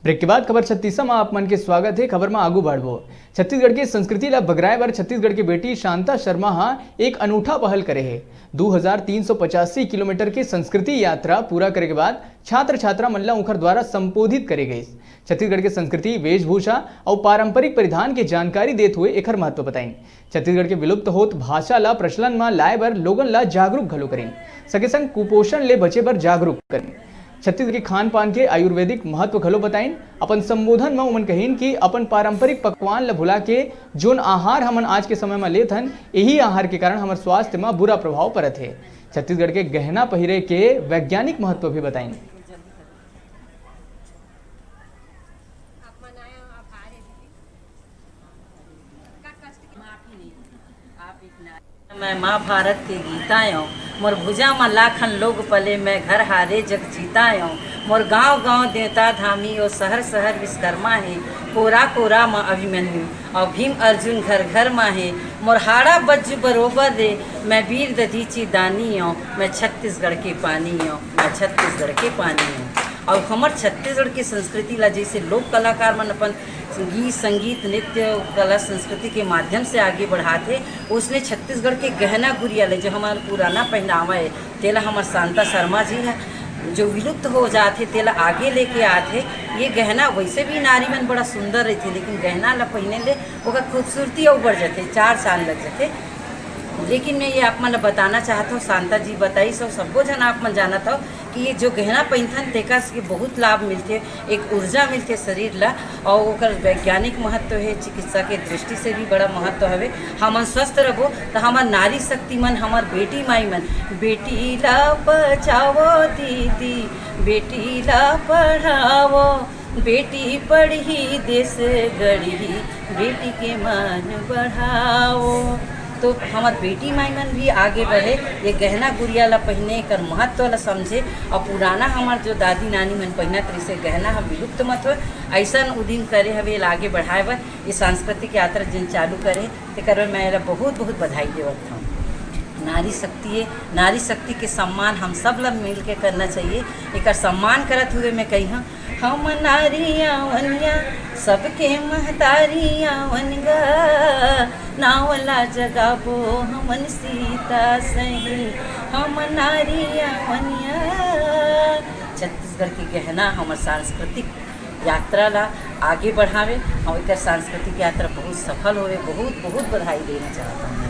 Break के बाद खबर 36 में आप मन के स्वागत है। खबर में आगू बढ़ो। छत्तीसगढ़ की संस्कृति ला बगराए बर छत्तीसगढ़ की बेटी शांता शर्मा एक अनूठा पहल करे है। 2385 किलोमीटर की संस्कृति यात्रा पूरा करे के बाद छात्र छात्रा मन ला उखर द्वारा संबोधित करे गई। छत्तीसगढ़ के संस्कृति, वेशभूषा और पारंपरिक परिधान के जानकारी देते हुए एकर महत्व बताई। छत्तीसगढ़ के विलुप्त होत भाषा ला प्रचलन में लाए बर लोगन ला जागरूक घलो करें, सके संग कुपोषण ले बचे बर जागरूक करें। छत्तीसगढ़ के खान पान के आयुर्वेदिक महत्व घलो बताइन। अपन संबोधन में उमन कहिन कि अपन पारंपरिक पकवान ला भुला के जोन आहार हमन आज के समय में लेत हन, यही आहार के कारण हमारे स्वास्थ्य में बुरा प्रभाव पड़त है। छत्तीसगढ़ के गहना पहिरे के वैज्ञानिक महत्व भी बताइन। मैं महाभारत के गीतायो मोर भुजा में लाखन लोग पले, मैं घर हारे जग जीतायो। मोर गांव गांव देवता धामी और शहर शहर विश्वकर्मा है। कोरा कोरा माँ अभिमन्यु और भीम अर्जुन घर घर माँ है। मोर हाड़ा बज्जू बरोबर रे, मैं वीर दधीची दानी हूँ। मैं छत्तीसगढ़ के पानी हूँ, मैं छत्तीसगढ़ के पानी हूँ। और हमार छत्तीसगढ़ की संस्कृति ला जैसे लोक कलाकार मन अपन गीत संगीत नृत्य कला संस्कृति के माध्यम से आगे बढ़ाते, उसने छत्तीसगढ़ के गहना गुड़िया ले जो हमारा पुराना पहनावा है तेला हमार शांता शर्मा जी है जो विलुप्त हो जाते तेला आगे लेके आते। ये गहना वैसे भी नारी मन बड़ा सुंदर रहती, लेकिन गहना ला पहने ले ओकर खूबसूरती और बढ़ जाते, 4 साल लग जाते। लेकिन मैं ये आप मन बताना चाहता हूँ, शांता जी बताई सबको जन आप मन जाना था कि ये जो गहना पहनथन तेका से बहुत लाभ मिलते, एक ऊर्जा मिलते शरीर ला और ओकर वैज्ञानिक महत्व है, चिकित्सा के दृष्टि से भी बड़ा महत्व है। हमन स्वस्थ रहो तो हमार नारी शक्ति मन, हमार बेटी माई मन, बेटी ला बचाओ दीदी, बेटी ला पढ़ाओ, बेटी पढ़ी देश गढ़ी, बेटी के मान बढ़ाओ। तो हमार बेटी माई मन भी आगे बढ़े, ये गहना गुड़िया ला पहने कर महत्व ला समझे और पुराना हमार जो दादी नानी मन पहनत रही से गहना हम विलुप्त मत हो, ऐसा उद्यम करे हवे आगे बढ़ाए बर ये सांस्कृतिक यात्रा जिन चालू करे तेकर मैं बहुत बहुत बधाई देवत हूँ। नारी शक्ति है, नारी शक्ति के सम्मान हम सब लोग मिल के करना चाहिए। एक सम्मान करत हुए मैं कही हूँ, हम नारियाँ वनिया सबके महतारियाँ वनगा, नावला जगाबो हमन सीता सही, हम नारियाँ वनिया। छत्तीसगढ़ की गहना हमार सांस्कृतिक यात्रा ला आगे बढ़ावे और एक सांस्कृतिक यात्रा बहुत सफल होवे। बहुत बहुत बधाई देना चाहता हूँ।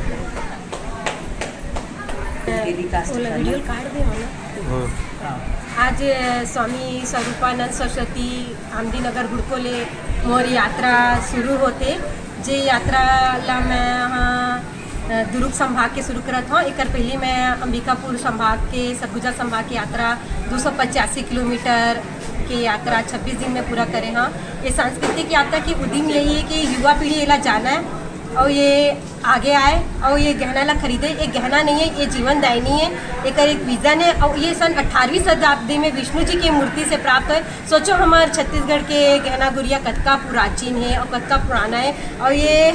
आज स्वामी स्वरूपानंद सरस्वती आमदी नगर गुड़कोले मोर यात्रा शुरू होते। जे यात्रा ला मैं यहाँ दुर्ग संभाग के शुरू करत हूँ। एक पहले मैं अंबिकापुर संभाग के सरगुजा संभाग की यात्रा 285 किलोमीटर की यात्रा 26 दिन में पूरा करे हाँ। ये सांस्कृतिक यात्रा की उद्देश्य यही है कि युवा पीढ़ी ये ला जाना है और ये आगे आए और ये गहना ला खरीदे। एक गहना नहीं है, ये जीवन दायनी है, एक विजन है। और ये सन 18वीं शताब्दी में विष्णु जी की मूर्ति से प्राप्त है। सोचो हमारे छत्तीसगढ़ के गहना गुड़िया कतका प्राचीन है और कतका पुराना है। और ये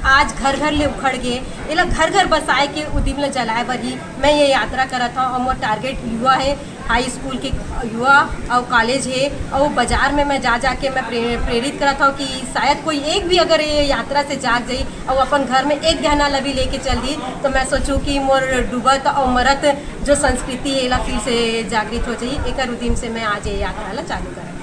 आज घर घर ले उखड़ गए, ये लोग घर घर बसाए के उद्यम ले जलाए बर ही मैं ये यात्रा करत हूँ। और मोर टारगेट युवा है, हाई स्कूल के युवा और कॉलेज है। और बाज़ार में मैं जा के मैं प्रेरित करता हूँ कि शायद कोई एक भी अगर ये यात्रा से जाग जाई और अपन घर में एक गहना लभी लेके चल दी तो मैं सोचूं कि मोर डूबत और मरत जो संस्कृति है ला फिर से जागृत हो जाए। एक उद्यम से मैं आज ये यात्रा ला चालू करा।